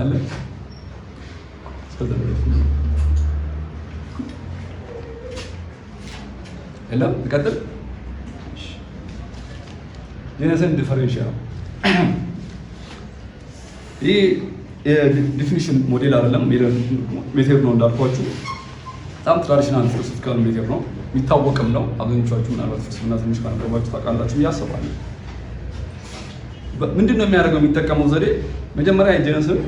ካለ የለም ትቀጥል። ጄነስን ዲፈረንሺያል ነው። ይህ የዲፊኒሽን ሞዴል አይደለም፣ ሜቴድ ነው እንዳልኳችሁ። በጣም ትራዲሽናል ፊሎሶፊካል ሜቴድ ነው፣ የሚታወቅም ነው። አብዛኞቻችሁ ምናልባት ፍልስፍና ትንሽ ካነበባችሁ ታውቃላችሁ ብዬ አስባለሁ። ምንድን ነው የሚያደርገው? የሚጠቀመው ዘዴ መጀመሪያ የጄነስን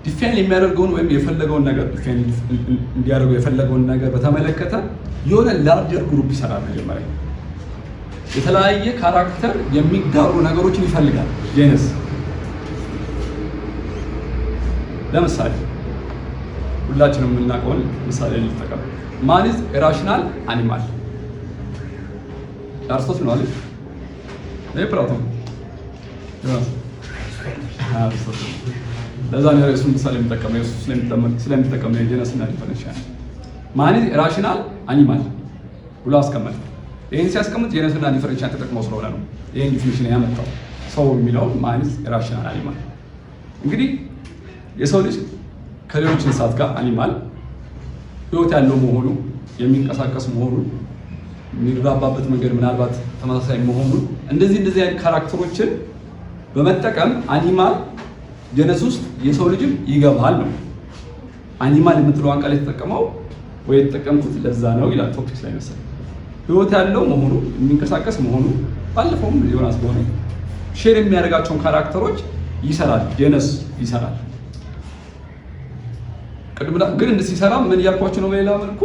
ዲፋይን የሚያደርገውን ወይም የፈለገውን ነገር ዲፋይን እንዲያደርገው የፈለገውን ነገር በተመለከተ የሆነ ላርጀር ግሩፕ ይሰራል። መጀመሪያ የተለያየ ካራክተር የሚጋሩ ነገሮችን ይፈልጋል ጄነስ። ለምሳሌ ሁላችንም የምናውቀውን ምሳሌ ልጠቀም። ማን ኢዝ ራሽናል አኒማል? አርስቶትል ነው አይደል? ፕላቶን ለዛ ነው እሱን ምሳሌ የሚጠቀመው ስለሚጠቀመው የጄነስና ዲፈረንሺያል። ማን ኢዝ ራሽናል አኒማል ብሎ አስቀመጠ። ይህን ሲያስቀምጥ ጄነስና ዲፈረንሺያል ተጠቅመው ስለሆነ ነው ይህን ዲፊኒሽን ያመጣው። ሰው የሚለውን ማን ኢዝ ራሽናል አኒማል። እንግዲህ የሰው ልጅ ከሌሎች እንስሳት ጋር አኒማል ህይወት ያለው መሆኑ፣ የሚንቀሳቀስ መሆኑ፣ የሚራባበት መንገድ ምናልባት ተመሳሳይ መሆኑ፣ እንደዚህ አይነት ካራክተሮችን በመጠቀም አኒማል ጄነስ ውስጥ የሰው ልጅም ይገባል ነው። አኒማል የምትለዋን ቃል የተጠቀመው ወይ የተጠቀምኩት ለዛ ነው ይላል ቶፒክስ ላይ መሰለኝ። ህይወት ያለው መሆኑ፣ የሚንቀሳቀስ መሆኑ፣ ባለፈውም ዮናስ በሆነ ሼር የሚያደርጋቸውን ካራክተሮች ይሰራል ጄነስ ይሰራል። ግን እንደ ሲሰራ ምን እያልኳቸው ነው? በሌላ መልኩ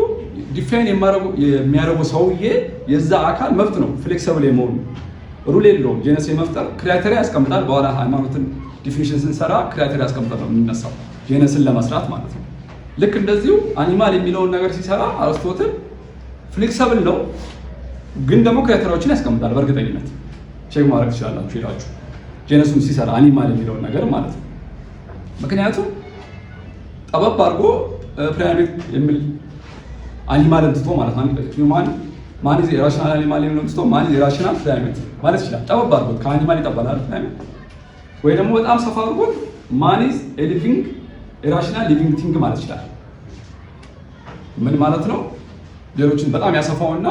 ዲፋይን የሚያደርገው ሰውዬ የዛ አካል መብት ነው ፍሌክሲብል የመሆኑ። ሩል የለውም። ጄነስ የመፍጠር ክራይቴሪያ ያስቀምጣል። በኋላ ሃይማኖትን ዲፊኒሽን ስንሰራ ክራይቴሪያ ያስቀምጣል ነው የምንነሳው ጄነስን ለመስራት ማለት ነው። ልክ እንደዚሁ አኒማል የሚለውን ነገር ሲሰራ አርስቶትል ፍሌክሲብል ነው፣ ግን ደግሞ ክራይቴሪያዎችን ያስቀምጣል። በእርግጠኝነት ቼክ ማድረግ ትችላላችሁ ሄዳችሁ ጄነሱን ሲሰራ አኒማል የሚለውን ነገር ማለት ነው። ምክንያቱም ጠበብ አድርጎ ፕራይሜት የሚል አኒማልን ትቶ ማለት ነው ሂውማን ማን ኢዝ ራሽናል አኒማል የሚለውን ትቶ ማን ኢዝ ራሽናል ፕራይሜት ማለት ይችላል። ጠበብ አድርጎ ከአኒማል ይጠባላል ፕራይሜት። ወይ ደግሞ በጣም ሰፋ አድርጎ ማን ኢዝ ሊቪንግ ራሽናል ሊቪንግ ቲንግ ማለት ይችላል። ምን ማለት ነው? ሌሎችን በጣም ያሰፋውና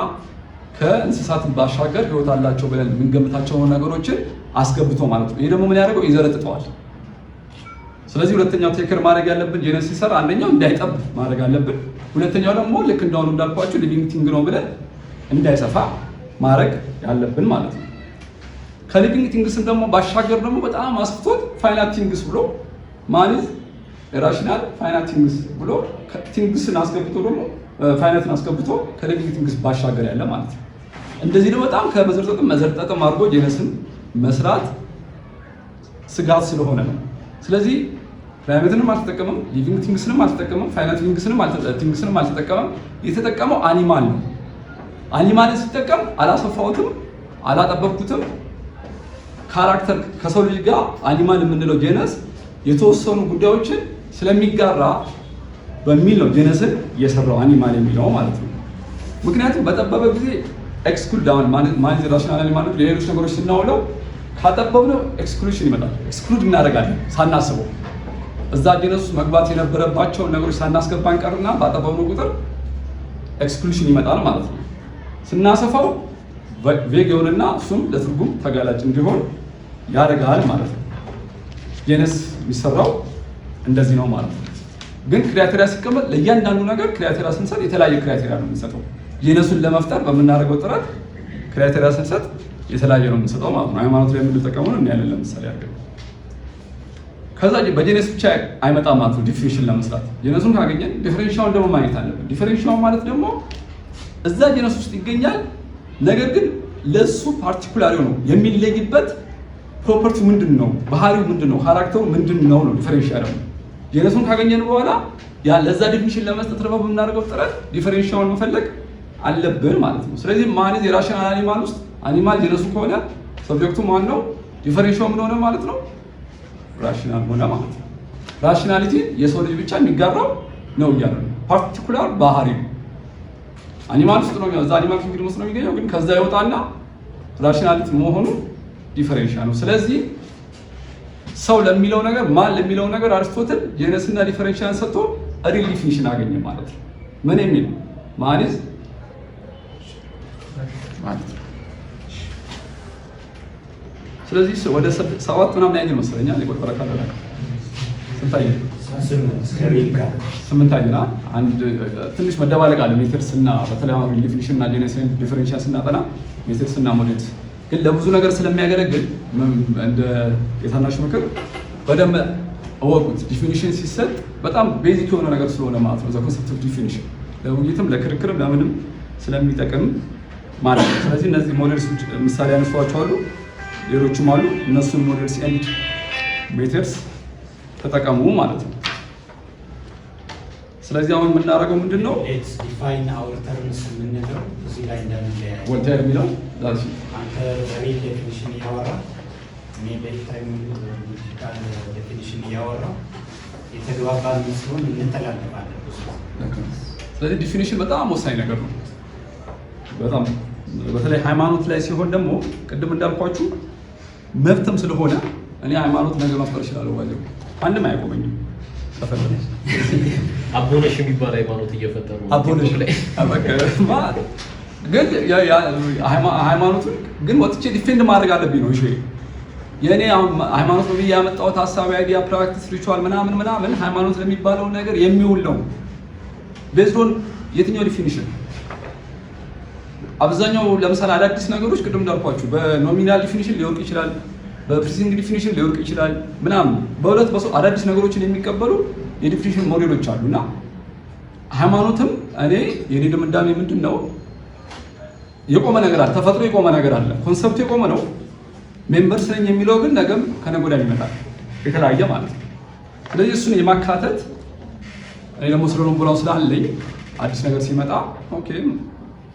ከእንስሳት ባሻገር ህይወት አላቸው ብለን የምንገምታቸው ነገሮችን አስገብቶ ማለት ነው። ይሄ ደግሞ ምን ያደርገው? ይዘረጥጠዋል። ስለዚህ ሁለተኛው ቴከር ማድረግ ያለብን ጄነስ ሲሰራ አንደኛው እንዳይጠብ ማድረግ አለብን። ሁለተኛው ደግሞ ልክ እንደሆኑ እንዳልኳችሁ ሊቪንግ ቲንግ ነው ብለን እንዳይሰፋ ማድረግ ያለብን ማለት ነው። ከሊቪንግ ቲንግስም ደግሞ ባሻገር ደግሞ በጣም አስፍቶት ፋይናል ቲንግስ ብሎ ማን ኢዝ ራሽናል ፋይናል ቲንግስ ብሎ ቲንግስን አስገብቶ ደግሞ ፋይናልን አስገብቶ ከሊቪንግ ቲንግስ ባሻገር ያለ ማለት ነው። እንደዚህ ደግሞ በጣም መዘርጠጥም አድርጎ ጄነስን መስራት ስጋት ስለሆነ ነው። ስለዚህ ፕራይሜትንም አልተጠቀመም፣ ሊቪንግ ቲንግስንም አልተጠቀመም፣ ፋይናል ቲንግስንም አልተጠቀመም። የተጠቀመው አኒማል ነው። አኒማልን ሲጠቀም አላሰፋሁትም፣ አላጠበብኩትም። ካራክተር ከሰው ልጅ ጋር አኒማል የምንለው ጄነስ የተወሰኑ ጉዳዮችን ስለሚጋራ በሚል ነው ጄነስን የሰራው አኒማል የሚለው ማለት ነው። ምክንያቱም በጠበበ ጊዜ ኤክስክሉድ ዳውን ማን ኢዝ ራሽናል አኒማል ሌሎች ነገሮች ስናውለው ካጠበብነው ኤክስክሉሽን ይመጣል። ኤክስክሉድ እናደርጋለን ሳናስበው። እዛ ጄነስ ውስጥ መግባት የነበረባቸውን ነገሮች ሳናስገባ እንቀርና ባጠበብነው ቁጥር ኤክስክሉሽን ይመጣል ማለት ነው። ስናሰፋው ቬግ የሆነና እሱም ለትርጉም ተጋላጭ እንዲሆን ያደርጋል ማለት ነው። ጄነስ የሚሰራው እንደዚህ ነው ማለት ነው። ግን ክራይቴሪያ ሲቀመጥ ለእያንዳንዱ ነገር ክራይቴሪያ ስንሰጥ የተለያየ ክራይቴሪያ ነው የምንሰጠው። ጄነሱን ለመፍጠር በምናደርገው ጥረት ክራይቴሪያ ስንሰጥ የተለያየ ነው የምንሰጠው ማለት ነው። ሃይማኖት ላይ የምንጠቀመው ነው ያለን ለምሳሌ አድርገን ከዛ በጄነስ ብቻ አይመጣም ማለት ነው። ዲፊኒሽን ለመስራት ጄነሱን ካገኘን ዲፈረንሺያውን ደግሞ ማግኘት አለብን። ዲፈረንሺያው ማለት ደግሞ እዛ ጄነስ ውስጥ ይገኛል፣ ነገር ግን ለሱ ፓርቲኩላር ነው የሚለይበት ፕሮፐርቲ ምንድን ነው፣ ባህሪው ምንድን ነው፣ ካራክተሩ ምንድን ነው ነው ዲፈረንሺያል ነው። ጄነሱን ካገኘን በኋላ ያ ለዛ ዲፊኒሽን ለመስጠት ደግሞ በምናደርገው ጥረት ዲፈረንሺያውን መፈለግ አለብን ማለት ነው። ስለዚህ ማን ኢዝ ራሽናል አኒማል ውስጥ አኒማል ጄነሱ ከሆነ ሰብጀክቱ ማን ነው፣ ዲፈረንሺያው ምን ሆነ ማለት ነው፣ ራሽናል ሆነ ማለት ነው። ራሽናሊቲ የሰው ልጅ ብቻ የሚጋራው ነው እያለ ነው። ፓርቲኩላር ባህሪ አኒማል ውስጥ ነው፣ እዛ አኒማል ኪንግደም ውስጥ ነው የሚገኘው፣ ግን ከዛ ይወጣና ራሽናሊቲ መሆኑ ዲፈረንሺያል ነው። ስለዚህ ሰው ለሚለው ነገር ማን ለሚለው ነገር አርስቶትል ጄነስና ዲፈረንሻል ሰጥቶ ሪል ዲፊኒሽን አገኘ ማለት ነው። ምን የሚል ማን ኢዝ ማለት ነው። ስለዚህ ወደ 7 ምናምን ያገኝ መስለኛል የቆጠረ ካለ ስንታየ 8 አየና አንድ ትንሽ መደባለቅ አለ ሜትርስ እና በተለይ አሁን ዲፊኒሽን እና ጄነስን ዲፈረንሻል ስናጠና ሜትርስ እና ሞዴልስ ግን ለብዙ ነገር ስለሚያገለግል እንደ የታናሽ ምክር በደንብ አወቁት። ዲፊኒሽን ሲሰጥ በጣም ቤዚክ የሆነ ነገር ስለሆነ ማለት ነው። ኮንሰፕት ኦፍ ዲፊኒሽን ለውይይትም ለክርክርም ለምንም ስለሚጠቅም ማለት ነው። ስለዚህ እነዚህ ሞዴልስ ምሳሌ ያነሷቸው አሉ፣ ሌሎችም አሉ። እነሱን ሞዴልስ ኤንድ ሜተድስ ተጠቀሙ ማለት ነው። ስለዚህ አሁን የምናደርገው ምንድነው? ሌትስ ዲፋይን አወር ተርምስ የምንለው እዚህ ላይ እንደምንለያይ ወልተር የሚለው ዳሲ አንተ በሪል ዴፊኒሽን እያወራ እኔ በታይም ሙዚካል ዴፊኒሽን እያወራ የተግባባን መስሎን እንተላለፋለን። ስለዚህ ዲፊኒሽን በጣም ወሳኝ ነገር ነው። በጣም በተለይ ሃይማኖት ላይ ሲሆን ደግሞ ቅድም እንዳልኳችሁ መብትም ስለሆነ እኔ ሃይማኖት ነገር መፍጠር እችላለሁ ማለት ነው። አንድም አያቆመኝም። ተፈለገ አቦነሽ የሚባል ሃይማኖት እየፈጠሩ አቦነሽ ላይ ማለት ግን ሃይማኖቱን ግን ወጥቼ ዲፌንድ ማድረግ አለብኝ ነው። እሺ የኔ ሃይማኖት ነው ያመጣሁት ሐሳብ አይዲያ ፕራክቲስ ሪቹዋል ምናምን ሃይማኖት ለሚባለው ነገር የሚውል ነው። ቤዝድ ኦን የትኛው ዲፊኒሽን አብዛኛው ለምሳሌ አዳዲስ ነገሮች ቅድም እንዳልኳችሁ በኖሚናል ዲፊኒሽን ሊወርቅ ይችላል፣ በፕሪሲንግ ዲፊኒሽን ሊወርቅ ይችላል ምናምን በሁለት በሶስት አዳዲስ ነገሮችን የሚቀበሉ የዲፊኒሽን ሞዴሎች አሉና ሃይማኖትም እኔ የኔ ድምዳሜ ምንድነው የቆመ ነገር አለ፣ ተፈጥሮ የቆመ ነገር አለ፣ ኮንሰፕቱ የቆመ ነው። ሜምበርስ ነኝ የሚለው ግን ነገም ከነገ ወዲያ ይመጣል የተለያየ ማለት ነው። ስለዚህ እሱን የማካተት እኔ ደግሞ ስለሆነ ብላው ስላለኝ አዲስ ነገር ሲመጣ ኦኬ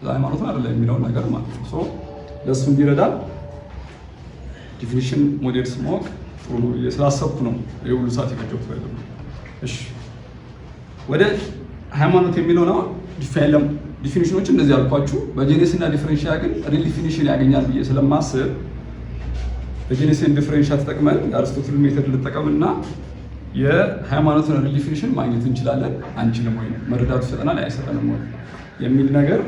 ሃይማኖት አይደለም የሚለው ነገር ማለት ነው። ሶ ለሱ እንዲረዳል ዲፊኒሽን ሞዴልስ ማወቅ ጥሩ ነው ስላሰብኩ ነው የሁሉ ሰዓት የፈጀሁት ማለት ነው። እሺ ወደ ሃይማኖት የሚለው ነው ዲፊኒሽኖች እንደዚህ አልኳችሁ። በጄኔሲስ እና ዲፈረንሻል ግን ሪል ዲፊኒሽን ያገኛል ብዬ ስለማስብ በጄኔሲስ እና ዲፈረንሻል ተጠቅመን የአርስቶትል ሜተድ ልጠቀምና የሃይማኖትን ሪል ዲፊኒሽን ማግኘት እንችላለን አንችልም ወይ መረዳቱ ይሰጠናል አይሰጠንም ወይ የሚል ነገር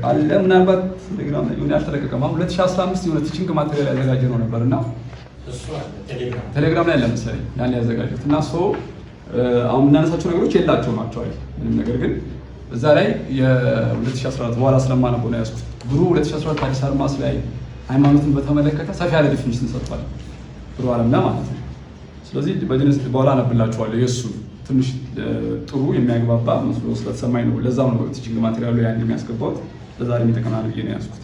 አለ። ምናልባት ቴሌግራም ላይ የሆነ ያልተለቀቀማ 2015 የሆነ ቲቺንግ ማቴሪያል ያዘጋጀ ነው ነበርና እሱ አለ ቴሌግራም ላይ ለምሳሌ ያን ያዘጋጁት እና አሁን የምናነሳቸው ነገሮች የላቸው ናቸው አይደል? ምንም ነገር ግን እዛ ላይ የ2014 በኋላ ስለማነበው ነው ያዝኩት። ብሩ 2014 አዲስ አድማስ ላይ ሃይማኖትን በተመለከተ ሰፊ ያለ ዲፊኒሽን ሰጥቷል ብሩ አለምና ማለት ነው። ስለዚህ በጅንስ በኋላ አነብላችኋለሁ። የእሱ ትንሽ ጥሩ የሚያግባባ መስሎ ስለተሰማኝ ነው። ለዛም ነው ቲቺንግ ማቴሪያሉ ያን የሚያስገባው ለዛሬ የሚጠቅማል ብዬ ነው ያዝኩት።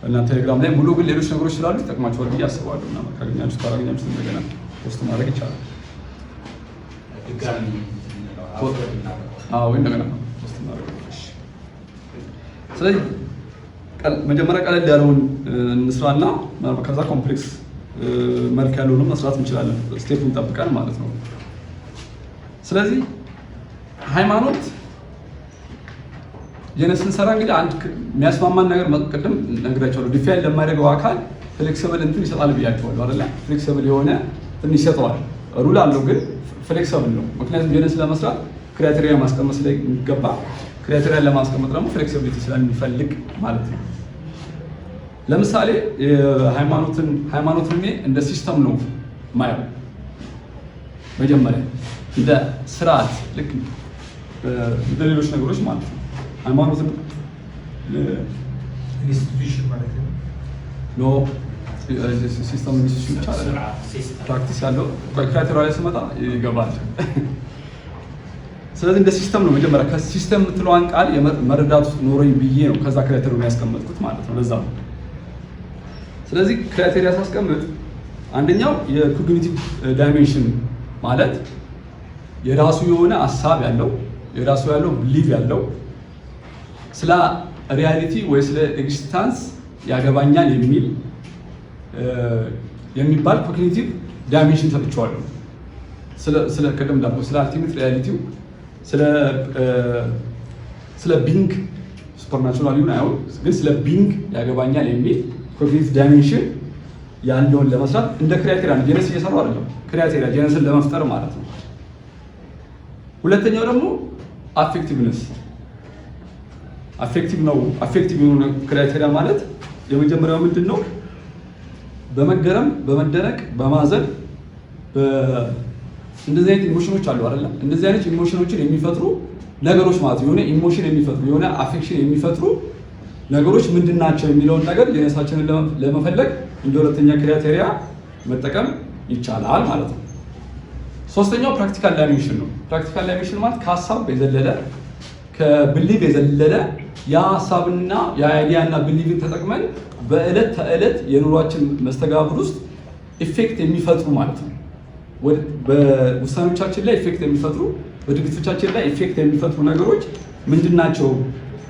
እና ቴሌግራም ላይ ሙሉ ግን ሌሎች ነገሮች ስላሉ ይጠቅማችኋል ብዬ አስባለሁ። እና ካገኛችሁት እንደገና ፖስት ማድረግ ይቻላል። ወይ እንደገና ፖስት ማድረግ። ስለዚህ መጀመሪያ ቀለል ያለውን እንስራና ከዛ ኮምፕሌክስ መልክ ያለውን መስራት እንችላለን፣ ስቴፑን ጠብቀን ማለት ነው። ስለዚህ ሃይማኖት ጄኔሲስ ስንሰራ እንግዲህ አንድ የሚያስማማን ነገር ቅድም ነግራቸዋለሁ። ዲፋይን ለማያደርገው አካል ፍሌክሲብል እንትን ይሰጣል ብያቸዋለሁ አይደለ? ፍሌክሲብል የሆነ እንትን ይሰጠዋል። ሩል አለው ግን ፍሌክሲብል ነው። ምክንያቱም ጄኔሲስ ለመስራት ክራይቴሪያ ማስቀመጥ ስለሚገባ ክራይቴሪያን ለማስቀመጥ ደግሞ ፍሌክሲቢሊቲ ስለሚፈልግ ማለት ነው። ለምሳሌ ሃይማኖትን እኔ እንደ ሲስተም ነው ማየው። መጀመሪያ እንደ ስርዓት ልክ እንደ ሌሎች ነገሮች ማለት ነው። ሃይማኖትን ኢንስቲትዩሽን ማለት ነው። ኖ ሲስተም ኢንስቲትዩሽን ብቻ አይደለም። ፕራክቲስ ያለው ክራይቴሪያ ላይ ስመጣ ይገባል። ስለዚህ እንደ ሲስተም ነው መጀመሪያ ከሲስተም የምትለዋን ቃል መረዳት ኖሮኝ ብዬ ነው ከዛ ክራይቴሪያ ያስቀመጥኩት ማለት ነው። ለዛ ነው። ስለዚህ ክራይቴሪያ ሳስቀምጥ አንደኛው የኮግኒቲቭ ዳይሜንሽን ማለት የራሱ የሆነ ሀሳብ ያለው የራሱ ያለው ብሊቭ ያለው ስለ ሪያሊቲ ወይ ስለ ኤግዚስታንስ ያገባኛል የሚባል ኮግኒቲቭ ዳይሜንሽን ሰጥቼዋለሁ። ስለ ቀደም እንዳልኩት ስለ አልቲሜት ሪያሊቲው ስለ ቢንግ ሱፐርናቹራል ይሁን አይሁን ግን ስለ ቢንግ ያገባኛል የሚል ኮግኒቲቭ ዳይሜንሽን ያለውን ለመስራት እንደ ክራይቴሪያ ጄነስ እየሰራው አይደለም። ክራይቴሪያ ጄነስን ለመፍጠር ማለት ነው። ሁለተኛው ደግሞ አፌክቲቭነስ አፌክቲቭ ነው። አፌክቲቭ የሆነ ክራይቴሪያ ማለት የመጀመሪያው ምንድን ነው? በመገረም በመደነቅ በማዘን እንደዚህ አይነት ኢሞሽኖች አሉ አይደለም? እንደዚህ አይነት ኢሞሽኖችን የሚፈጥሩ ነገሮች ማለት የሆነ ኢሞሽን የሚፈጥሩ የሆነ አፌክሽን የሚፈጥሩ ነገሮች ምንድናቸው የሚለውን ነገር ጄነሳችንን ለመፈለግ እንደ ሁለተኛ ክራይቴሪያ መጠቀም ይቻላል ማለት ነው። ሶስተኛው ፕራክቲካል ዳይሜንሽን ነው። ፕራክቲካል ዳይሜንሽን ማለት ከሀሳብ የዘለለ ከብሊቭ የዘለለ የሀሳብና የአይዲያና ብሊቭን ተጠቅመን በዕለት ተዕለት የኑሯችን መስተጋብር ውስጥ ኢፌክት የሚፈጥሩ ማለት ነው። በውሳኔዎቻችን ላይ ኢፌክት የሚፈጥሩ በድርጊቶቻችን ላይ ኢፌክት የሚፈጥሩ ነገሮች ምንድናቸው?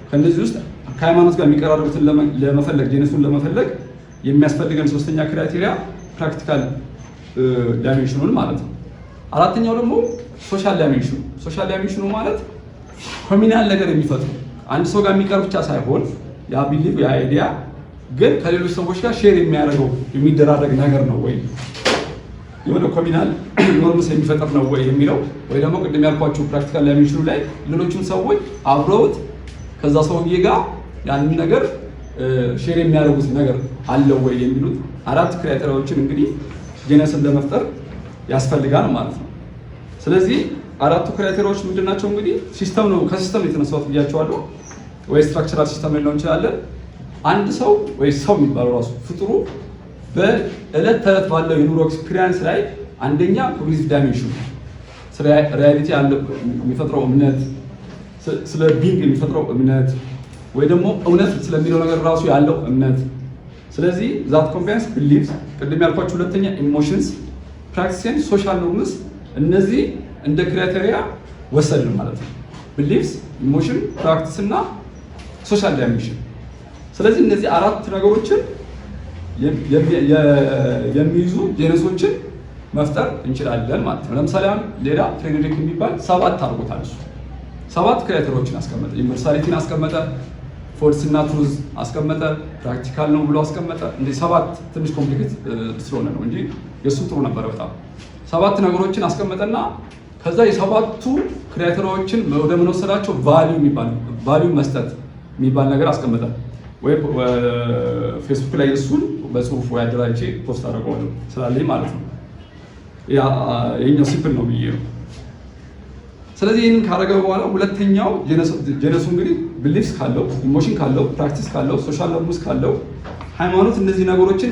ከነዚህ ውስጥ ከሃይማኖት ጋር የሚቀራረቡትን ለመፈለግ ጄነሱን ለመፈለግ የሚያስፈልገን ሶስተኛ ክራይቴሪያ ፕራክቲካል ዳይሜንሽኑን ማለት ነው። አራተኛው ደግሞ ሶሻል ዳይሜንሽኑ። ሶሻል ዳይሜንሽኑ ማለት ኮሚናል ነገር የሚፈጥሩ አንድ ሰው ጋር የሚቀር ብቻ ሳይሆን ያ ቢሊቭ ያ አይዲያ ግን ከሌሎች ሰዎች ጋር ሼር የሚያደርገው የሚደራረግ ነገር ነው ወይ የሆነ ኮሚናል ኖርምስ የሚፈጥር ነው ወይ የሚለው ወይ ደግሞ ቅድም ያልኳችሁ ፕራክቲካል ዳይሜንሽኑ ላይ ሌሎችም ሰዎች አብረውት ከዛ ሰውዬ ጋር ያንን ነገር ሼር የሚያደርጉት ነገር አለው ወይ የሚሉት አራት ክራይቴሪያዎችን እንግዲህ ጄነስን ለመፍጠር ያስፈልጋል ማለት ነው። ስለዚህ አራቱ ክራይቴሪያዎች ምንድናቸው? እንግዲህ ሲስተም ነው። ከሲስተም የተነሳሁት ብያቸዋለሁ። ወይ ስትራክቸራል ሲስተም ልንለው እንችላለን። አንድ ሰው ወይ ሰው የሚባለው ራሱ ፍጥሩ በዕለት ተዕለት ባለው የኑሮ ኤክስፒሪየንስ ላይ አንደኛ ኮግኒቲቭ ዳይሜንሽን ስለ ሪያሊቲ ያለው የሚፈጥረው እምነት፣ ስለ ቢንግ የሚፈጥረው እምነት ወይ ደግሞ እውነት ስለሚለው ነገር ራሱ ያለው እምነት። ስለዚህ ዛት ኮምፓንስ ቢሊቭስ ቅድም ያልኳችሁ ሁለተኛ ኢሞሽንስ ፕራክቲስን ሶሻል ኖርምስ እነዚህ እንደ ክራይቴሪያ ወሰድን ማለት ነው። ቢሊቭስ ኢሞሽን ፕራክቲስ እና ሶሻል ዳይሜንሽን። ስለዚህ እነዚህ አራት ነገሮችን የሚይዙ ጄነሶችን መፍጠር እንችላለን ማለት ነው። ለምሳሌ አሁን ሌላ ፍሬድሪክ የሚባል 7 አድርጎታል። እሱ 7 ክራይቴሪያዎችን አስቀመጠ። ዩኒቨርሳሊቲን አስቀመጠ፣ ፎልስ እና ትሩዝ አስቀመጠ፣ ፕራክቲካል ነው ብሎ አስቀመጠ። እንደ 7 ትንሽ ኮምፕሊኬት ስለሆነ ነው እንጂ የሱ ጥሩ ነበረ በጣም። 7 ነገሮችን አስቀመጠና ከዛ የ7ቱ ክራይቴሪያዎችን ወደ ምን ወሰዳቸው? ቫልዩ መስጠት የሚባል ነገር አስቀመጠ። ወይ ፌስቡክ ላይ እሱን በጽሁፍ ወይ አደራጅቼ ፖስት አደረገዋለሁ ስላለኝ ማለት ነው። የኛው ሲምፕል ነው ብዬ ነው። ስለዚህ ይህንን ካደረገ በኋላ ሁለተኛው ጄነሱ እንግዲህ ቢሊፍስ ካለው፣ ኢሞሽን ካለው፣ ፕራክቲስ ካለው፣ ሶሻል ኖርምስ ካለው፣ ሃይማኖት እነዚህ ነገሮችን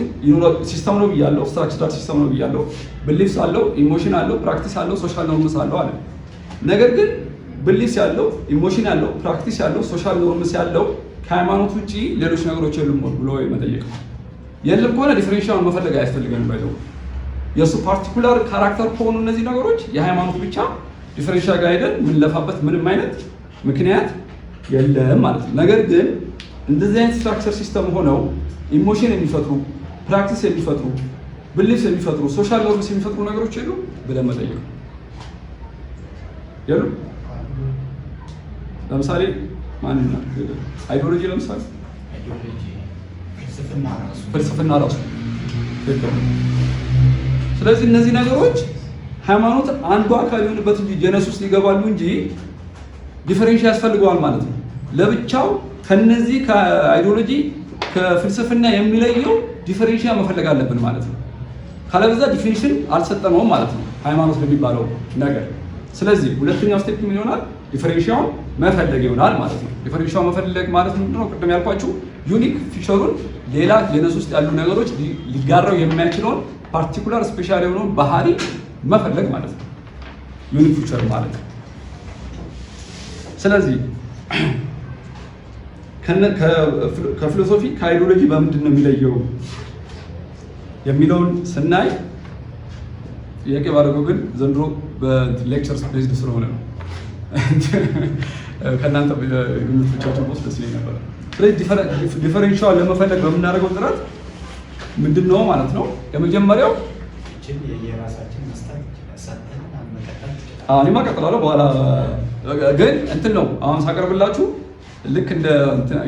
ሲስተም ነው ብያለሁ፣ ስትራክቸራል ሲስተም ነው ብያለሁ። ቢሊፍስ አለው፣ ኢሞሽን አለው፣ ፕራክቲስ አለው፣ ሶሻል ኖርምስ አለው አለ። ነገር ግን ቢሊፍስ ያለው፣ ኢሞሽን ያለው፣ ፕራክቲስ ያለው፣ ሶሻል ኖርምስ ያለው ከሃይማኖት ውጪ ሌሎች ነገሮች የሉም ብሎ መጠየቅ ነው። የለም ከሆነ ዲፈረንሻል መፈለግ አያስፈልገንም። ባይዘው የእሱ ፓርቲኩላር ካራክተር ከሆኑ እነዚህ ነገሮች የሃይማኖት ብቻ ዲፈረንሻል ጋር ሄደን የምንለፋበት ምንም አይነት ምክንያት የለም ማለት ነው። ነገር ግን እንደዚህ አይነት ስትራክቸር ሲስተም ሆነው ኢሞሽን የሚፈጥሩ ፕራክቲስ የሚፈጥሩ ቢሊፍስ የሚፈጥሩ ሶሻል ኖርምስ የሚፈጥሩ ነገሮች የሉ ብለን መጠየቅ ነው። የሉ ለምሳሌ ማንና አይዲዮሎጂ ለምሳሌ ፍልስፍና ራሱ። ስለዚህ እነዚህ ነገሮች ሃይማኖት አንዱ አካል የሆኑበት እንጂ ጄነስ ውስጥ ይገባሉ እንጂ ዲፈረንሻል ያስፈልገዋል ማለት ነው። ለብቻው ከነዚህ ከአይዲዮሎጂ ከፍልስፍና የሚለየው ዲፈረንሻል መፈለግ አለብን ማለት ነው። ካለበዛ ዲፊኒሽን አልሰጠነውም ማለት ነው ሃይማኖት ለሚባለው ነገር። ስለዚህ ሁለተኛው ስቴፕ ምን ይሆናል? ዲፈረንሻል መፈለግ ይሆናል ማለት ነው። ዲፈረንሻል መፈለግ ማለት ምንድነው? ቅድም ያልኳችሁ ዩኒክ ፊቸሩን ሌላ ጄነስ ውስጥ ያሉ ነገሮች ሊጋራው የማይችለውን ፓርቲኩላር ስፔሻል የሆነውን ባህሪ መፈለግ ማለት ነው ዩኒክ ፊቸር ማለት ነው። ስለዚህ ከፊሎሶፊ ከአይዲዮሎጂ በምንድን ነው የሚለየው የሚለውን ስናይ ጥያቄ ባደረገው ግን ዘንድሮ በሌክቸርስ ቤዝድ ስለሆነ ነው ከእናንተ ዩኒቶቻችን ውስጥ ደስ ይለኝ ነበር። ስለዚህ ዲፈረንሻል ለመፈለግ በምናደርገው ጥረት ምንድን ነው ማለት ነው? የመጀመሪያው እኔማ እቀጥላለሁ በኋላ ግን እንትን ነው አሁን ሳቀርብላችሁ ልክ እንደ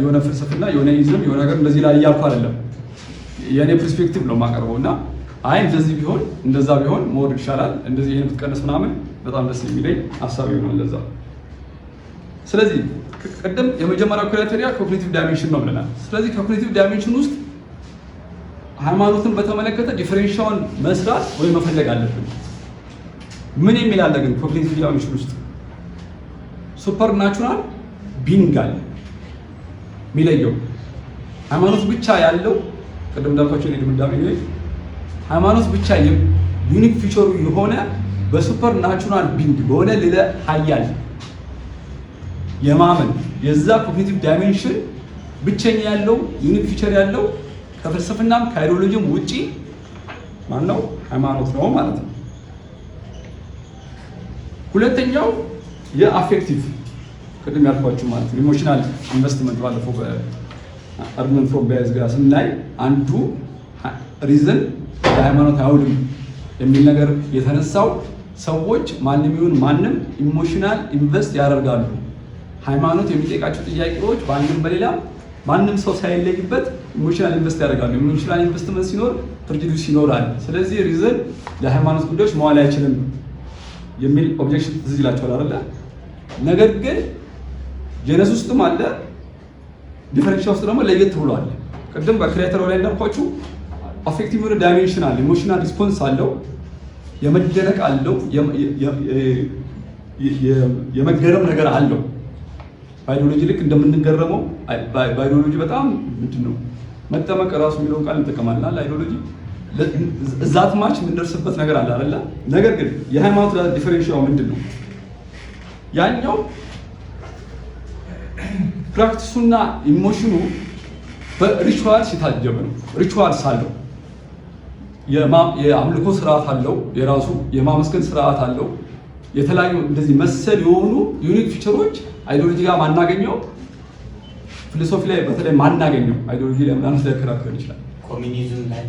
የሆነ ፍልስፍና የሆነ ኢዝም የሆነ ነገር እንደዚህ ላይ እያልኩ አይደለም። የኔ ፐርስፔክቲቭ ነው የማቀርበውና አይ እንደዚህ ቢሆን እንደዛ ቢሆን ሞር ይሻላል እንደዚህ ይሄን ብትቀንስ ምናምን በጣም ደስ የሚለኝ ሐሳብ ይሆናል ለዛ። ስለዚህ ቀደም የመጀመሪያው ክራይቴሪያ ኮግኒቲቭ ዳይሜንሽን ነው ብለናል። ስለዚህ ኮግኒቲቭ ዳይሜንሽን ውስጥ ሃይማኖትን በተመለከተ ዲፈረንሻውን መስራት ወይ መፈለግ አለብን። ምን የሚል አለ ግን ኮግኒቲቭ ዳይሜንሽን ውስጥ ሱፐር ናቹራል ቢንግ አለ የሚለየው ሃይማኖት ብቻ ያለው ቅድም እንዳልኳቸው ድምዳሜ ነው። ሃይማኖት ብቻ ዩኒክ ፊቸሩ የሆነ በሱፐር ናቹራል ቢንግ በሆነ ሌላ ኃያል የማመን የዛ ኮግኒቲቭ ዳይሜንሽን ብቸኛ ያለው ዩኒክ ፊቸር ያለው ከፍልስፍናም ከአይዲዮሎጂም ውጪ ማን ነው? ሃይማኖት ነው ማለት ነው። ሁለተኛው የአፌክቲቭ ቅድም ያልኳችሁ ማለት ነው ኢሞሽናል ኢንቨስትመንት ባለፈው በአርጉመንት ፍሮም ባያዝ ጋር ስናይ አንዱ ሪዝን የሃይማኖት አይውልም የሚል ነገር የተነሳው ሰዎች ማንም ይሁን ማንም ኢሞሽናል ኢንቨስት ያደርጋሉ። ሃይማኖት የሚጠይቃቸው ጥያቄዎች በአንድም በሌላ ማንም ሰው ሳይለይበት ኢሞሽናል ኢንቨስት ያደርጋሉ። ኢሞሽናል ኢንቨስትመንት ሲኖር ፕሬጁዲስ ይኖራል። ስለዚህ ሪዝን ለሃይማኖት ጉዳዮች መዋል አይችልም የሚል ኦብጀክሽን ትዝ ይላችኋል አይደለ? ነገር ግን ጄነስ ውስጥም አለ፣ ዲፈረንሻል ውስጥ ደግሞ ለየት ብሎ አለ። ቅድም በክሪኤተር ላይ እንዳልኳችሁ አፌክቲቭ የሆነ ዳይሜንሽን አለ፣ ኢሞሽናል ሪስፖንስ አለው፣ የመደነቅ አለው፣ የመገረም ነገር አለው። ባዮሎጂ ልክ እንደምንገረመው ባዮሎጂ በጣም ምንድነው መጠመቅ ራሱ የሚለውን ቃል እንጠቀማለን አይደል? ባዮሎጂ እዛት ማች የምንደርስበት ነገር አለ አይደለ? ነገር ግን የሃይማኖት ዲፈረንሻው ምንድነው? ያኛው ፕራክቲሱና ኢሞሽኑ በሪቹዋል ሲታጀብ ነው። ሪቹዋልስ አለው፣ የአምልኮ ስርዓት አለው፣ የራሱ የማመስገን ስርዓት አለው። የተለያዩ እንደዚህ መሰል የሆኑ ዩኒክ ፊቸሮች አይዲዮሎጂ ጋር ማናገኘው፣ ፊሎሶፊ ላይ በተለይ ማናገኘው። አይዲዮሎጂ ላይ ምናምን ሊከራከር ይችላል። ኮሚኒዝም ላይ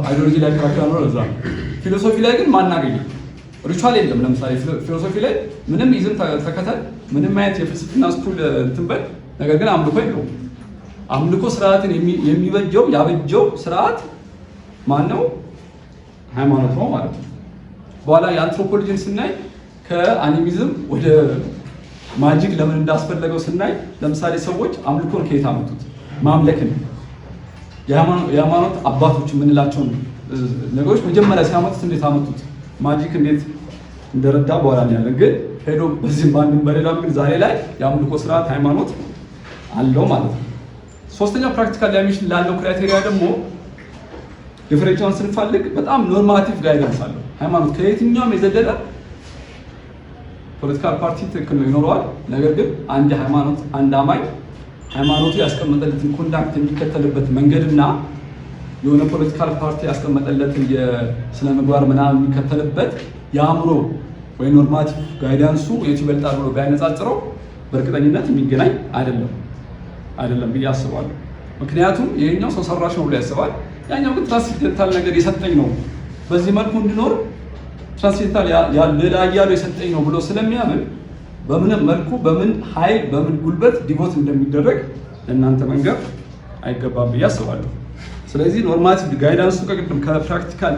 አይዲዮሎጂ ላይ ከራከራ ነው። ለዛ ፊሎሶፊ ላይ ግን ማናገኘው ሪቹዋል የለም። ለምሳሌ ፊሎሶፊ ላይ ምንም ይዝም ተከተል ምንም አይነት የፍልስፍና ስኩል እንትን በል፣ ነገር ግን አምልኮ የለውም። አምልኮ ስርዓትን የሚበጀው ያበጀው ስርዓት ማን ነው? ሃይማኖት ነው ማለት ነው። በኋላ የአንትሮፖሎጂን ስናይ ከአኒሚዝም ወደ ማጂክ ለምን እንዳስፈለገው ስናይ ለምሳሌ ሰዎች አምልኮን ከየት አመጡት? ማምለክን የሃይማኖት አባቶች የምንላቸውን ነገሮች መጀመሪያ ሲያመጡት እንዴት አመጡት? ማጂክ እንዴት እንደረዳ በኋላ ያለን ግን ሄዶ በዚህም በአንድም በሌላም ግን ዛሬ ላይ የአምልኮ ስርዓት ሃይማኖት አለው ማለት ነው። ሶስተኛው ፕራክቲካል ዳይሜንሽን ላለው ክራይቴሪያ ደግሞ ዲፈረንሻውን ስንፈልግ በጣም ኖርማቲቭ ጋይዳንስ አለው። ሃይማኖት ከየትኛውም የዘለለ ፖለቲካል ፓርቲ ትክክል ነው ይኖረዋል። ነገር ግን አንድ ሃይማኖት አንድ አማኝ ሃይማኖቱ ያስቀመጠለትን ኮንዳክት የሚከተልበት መንገድና የሆነ ፖለቲካል ፓርቲ ያስቀመጠለትን የስነ ምግባር ምናምን የሚከተልበት የአእምሮ ወይ ኖርማቲቭ ጋይዳንሱ የቱ ይበልጣል ብሎ ቢያነጻጽረው በእርግጠኝነት የሚገናኝ አይደለም ብዬ አስባለሁ። ምክንያቱም ይሄኛው ሰው ሰራሽ ነው ብሎ ያስባል፣ ያኛው ግን ትራንስሴንታል ነገር የሰጠኝ ነው፣ በዚህ መልኩ እንድኖር ትራንስሴንታል ሌላ እያሉ የሰጠኝ ነው ብሎ ስለሚያምን በምን መልኩ በምን ኃይል በምን ጉልበት ዲቮት እንደሚደረግ ለእናንተ መንገር አይገባም ብዬ አስባለሁ። ስለዚህ ኖርማቲቭ ጋይዳንሱ ከቅድም ከፕራክቲካል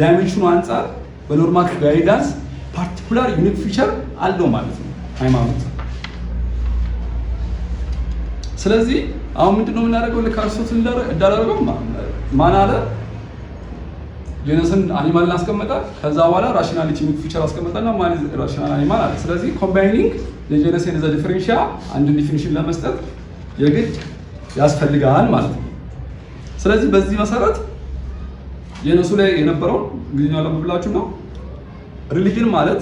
ዳይሜንሽኑ አንጻር በኖርማቲቭ ጋይዳንስ ፓርቲኩላር ዩኒክ ፊቸር አለው ማለት ነው ሃይማኖት። ስለዚህ አሁን ምንድነው የምናደርገው? ለካርሶት እንዳደረገው ማን አለ ጄነስን አኒማልን አስቀመጠ። ከዛ በኋላ ራሽናሊቲ ዩኒክ ፊቸር አስቀመጠና ማን ራሽናል አኒማል አለ። ስለዚህ ኮምባይኒንግ የጄነስ ኤንድ ዘ ዲፈረንሺያ አንድ ዲፊኒሽን ለመስጠት የግድ ያስፈልጋል ማለት ነው። ስለዚህ በዚህ መሰረት ጄነሱ ላይ የነበረው እንግሊዝኛው ለምብላችሁ ነው። ሪሊጅን ማለት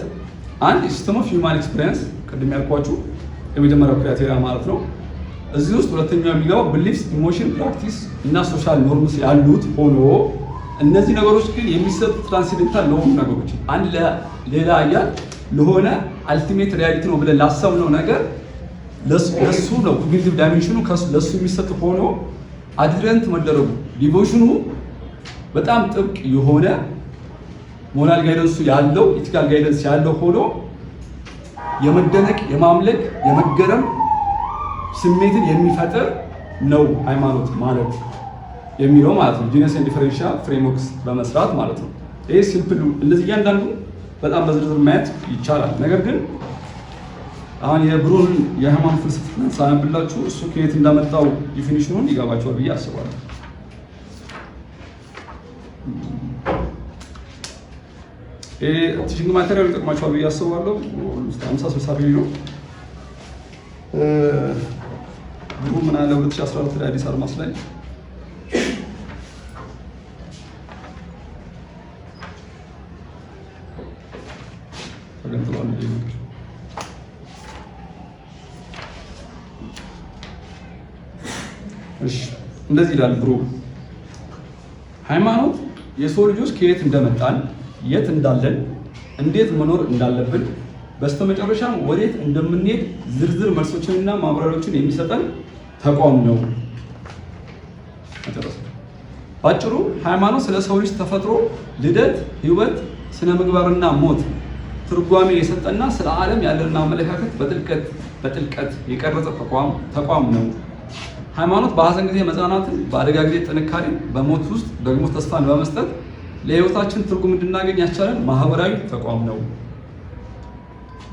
አንድ ሲስተም ኦፍ ሂውማን ኤክስፒሪየንስ ቅድም ያልኳችሁ የመጀመሪያው ክራይቴሪያ ማለት ነው። እዚህ ውስጥ ሁለተኛው የሚገባው ቢሊፍስ፣ ኢሞሽን፣ ፕራክቲስ እና ሶሻል ኖርምስ ያሉት ሆኖ እነዚህ ነገሮች ግን የሚሰጡ ትራንስሴንደንታል ለሆኑ ነገሮች አንድ ሌላ አያል ለሆነ አልቲሜት ሪያሊቲ ነው ብለን ላሰብነው ነገር ለሱ ነው ኮግኒቲቭ ዳይሜንሽኑ ለሱ የሚሰጥ ሆኖ አድረንት መደረጉ ዲቮሽኑ በጣም ጥብቅ የሆነ ሞራል ጋይደንሱ ያለው ኢቲካል ጋይደንስ ያለው ሆኖ የመደነቅ የማምለክ የመገረም ስሜትን የሚፈጥር ነው ሃይማኖት ማለት የሚለው ማለት ነው። ጂነስ ኤንድ ዲፈረንሻል ፍሬምወርክስ በመስራት ማለት ነው። ይሄ ሲምፕል እንደዚህ እያንዳንዱ በጣም በዝርዝር ማየት ይቻላል። ነገር ግን አሁን የብሩን የሃይማኖት ፍልስፍና ሳነብላችሁ እሱ ከየት እንዳመጣው ዲፊኒሽኑን ይገባቸዋል ብዬ አስባለሁ። ቲቺንግ ማቴሪያል ይጠቅማቸዋል ብዬ አስባለሁ። 50-60 ቢሊዮን ብሩ ምን አለ 2014 ላይ አዲስ አድማስ ላይ ተገንጥሏል። እሺ እንደዚህ ይላል ብሩ። ሃይማኖት የሰው ልጆች ከየት እንደመጣን፣ የት እንዳለን፣ እንዴት መኖር እንዳለብን፣ በስተመጨረሻም ወዴት እንደምንሄድ ዝርዝር መልሶችንና ማብራሪያዎችን የሚሰጠን ተቋም ነው። ባጭሩ ሃይማኖት ስለ ሰው ልጅ ተፈጥሮ፣ ልደት፣ ህይወት፣ ስነ ምግባርና ሞት ትርጓሜ የሰጠና ስለ ዓለም ያለንን አመለካከት በጥልቀት የቀረጸ ተቋም ነው። ሃይማኖት በሐዘን ጊዜ መጽናናትን፣ በአደጋ ጊዜ ጥንካሬን፣ በሞት ውስጥ ደግሞ ተስፋን በመስጠት ለህይወታችን ትርጉም እንድናገኝ ያስቻለን ማህበራዊ ተቋም ነው።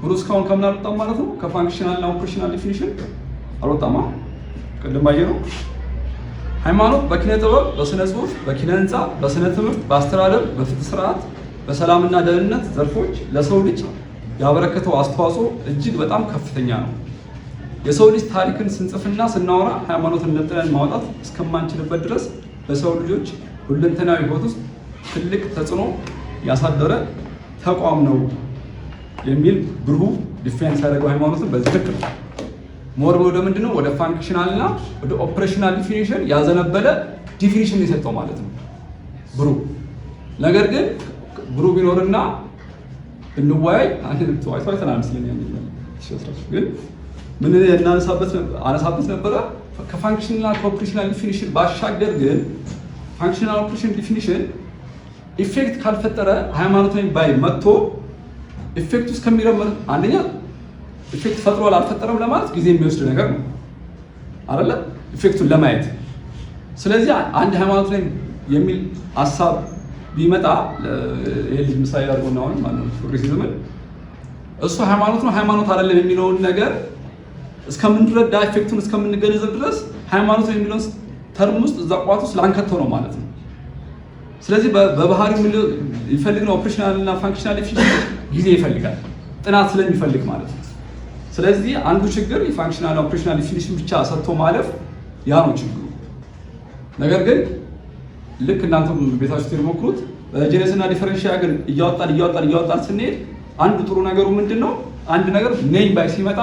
ብሩ እስካሁን ከምን አልወጣም ማለት ነው? ከፋንክሽናል እና ኦፕሬሽናል ዲፊኒሽን አልወጣማ። ቅድም ባየነው ሃይማኖት በኪነ ጥበብ፣ በስነ ጽሁፍ፣ በኪነ ህንፃ፣ በስነ ትምህርት፣ በአስተዳደር፣ በፍትህ ስርዓት፣ በሰላምና ደህንነት ዘርፎች ለሰው ልጅ ያበረከተው አስተዋጽኦ እጅግ በጣም ከፍተኛ ነው። የሰው ልጅ ታሪክን ስንጽፍና ስናወራ ሃይማኖትን ነጥለን ማውጣት እስከማንችልበት ድረስ በሰው ልጆች ሁለንተናዊ ህይወት ውስጥ ትልቅ ተጽዕኖ ያሳደረ ተቋም ነው የሚል ብሩ ዲፌንስ ያደረገው ሃይማኖትን በዚህ ልክ ነው። ሞር ወደ ምንድነው ወደ ፋንክሽናል እና ወደ ኦፕሬሽናል ዲፊኒሽን ያዘነበለ ዲፊኒሽን የሰጠው ማለት ነው ብሩ። ነገር ግን ብሩ ቢኖርና እንወያይ አይተናል መስለኛል። ግን ምን አነሳበት ነበረ ከፋንክሽናል ከኦፕሬሽናል ዲፊኒሽን ባሻገር ግን ፋንክሽናል ኦፕሬሽን ዲፊኒሽን ኢፌክት ካልፈጠረ ሃይማኖት ላይ ባይ መጥቶ ኢፌክቱ እስከሚረመር አንደኛ ኢፌክት ፈጥሯል አልፈጠረም ለማለት ጊዜ የሚወስድ ነገር ነው አይደለ? ኢፌክቱን ለማየት። ስለዚህ አንድ ሃይማኖት ላይ የሚል ሐሳብ ቢመጣ ይሄ ልጅ ምሳሌ አድርጎና አሁን ማነው ፕሮግሬሲዝምን እሱ ሃይማኖት ነው ሃይማኖት አይደለም የሚለውን ነገር እስከምንረዳ ኢፌክቱን እስከምንገነዘብ ድረስ ሃይማኖት የሚለውን ተርም ውስጥ እዛ ቋት ውስጥ ላንከተው ነው ማለት ነው። ስለዚህ በባህሪው ይፈልግ ነው ኦፕሬሽናል እና ፋንክሽናል ዲፊኒሽን ጊዜ ይፈልጋል ጥናት ስለሚፈልግ ማለት ነው። ስለዚህ አንዱ ችግር የፋንክሽናል ኦፕሬሽናል ዲፊኒሽን ብቻ ሰጥቶ ማለፍ ያ ነው ችግሩ። ነገር ግን ልክ እናንተም ቤታችሁ ትሞክሩት ጂነስ እና ዲፈረንሺያ ግን እያወጣን ስንሄድ አንዱ ጥሩ ነገሩ ምንድነው አንድ ነገር ኔም ባይ ሲመጣ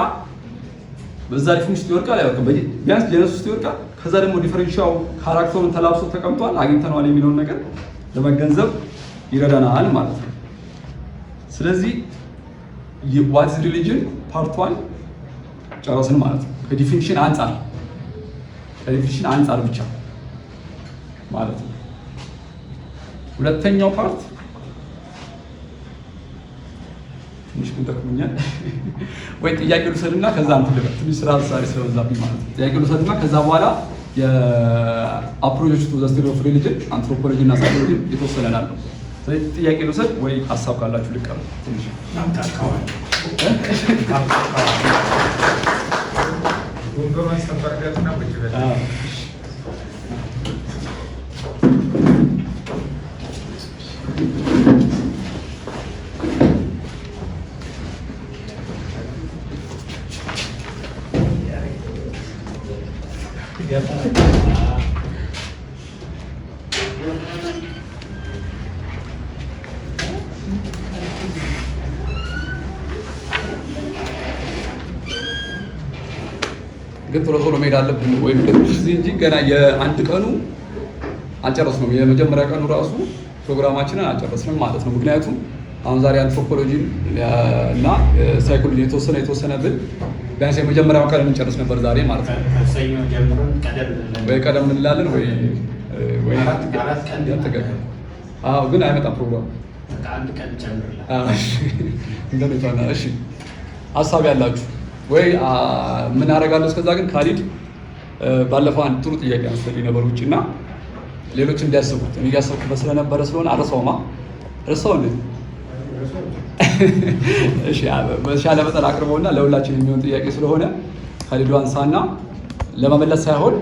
በዛ ዲፊኒሽን ውስጥ ይወርቃል አይወርቅም፣ ቢያንስ ጂነስ ውስጥ ይወርቃል። ከዛ ደግሞ ዲፈረንሺያው ካራክተሩን ተላብሶ ተቀምጧል አግኝተነዋል የሚለውን ነገር ለመገንዘብ ይረዳናል ማለት ነው። ስለዚህ ዋት ኢዝ ሪሊጅን ፓርት 1 ጨረስን ማለት ነው። ከዲፊኒሽን አንጻር ብቻ ማለት ነው። ሁለተኛው ፓርት ትንሽ ደክሞኛል ወይ ጥያቄ ልውሰድና ከዛ አንተ ልበል ትንሽ ስራ ስለበዛብኝ ማለት ነው። ጥያቄ ልውሰድና ከዛ በኋላ የአፕሮቾች ቱ ዘ ስተዲ ኦፍ ሪሊጅን አንትሮፖሎጂ እና ሳይኮሎጂ የተወሰነ ናለው። ስለዚህ ጥያቄ ልውሰድ ወይ ሀሳብ ካላችሁ ልቀር ትንሽ ግን ቶሎ ቶሎ መሄድ አለብን ወይም እንጂ ገና የአንድ ቀኑ አልጨረስንም። የመጀመሪያ ቀኑ ራሱ ፕሮግራማችንን አልጨረስንም ማለት ነው። ምክንያቱም አሁን ዛሬ አንትሮፖሎጂ እና ሳይኮሎጂ የተወሰነ ብል ቢያንስ የመጀመሪያው ቀን እንጨርስ ነበር ዛሬ ማለት ነው። ከሰኞ ጀምሮ ቀደም እንላለን ወይ አራት ቀን ያተገቀ ግን አይመጣም ፕሮግራሙ አንድ ቀን ጨምርላ እንደኔታና እሺ ሀሳብ ያላችሁ ወይ ምን አደርጋለሁ። እስከዛ ግን ካሊድ ባለፈው አንድ ጥሩ ጥያቄ አንስተልኝ ነበር ውጪና ሌሎች እንዲያስቡት እያሰብኩበት ስለነበረ ስለሆነ አረሳውማ ረሳው እንዴ? እሺ በተሻለ መጠን አቅርበውና ለሁላችን የሚሆን ጥያቄ ስለሆነ ካሊዱ አንሳና ለመመለስ ሳይሆን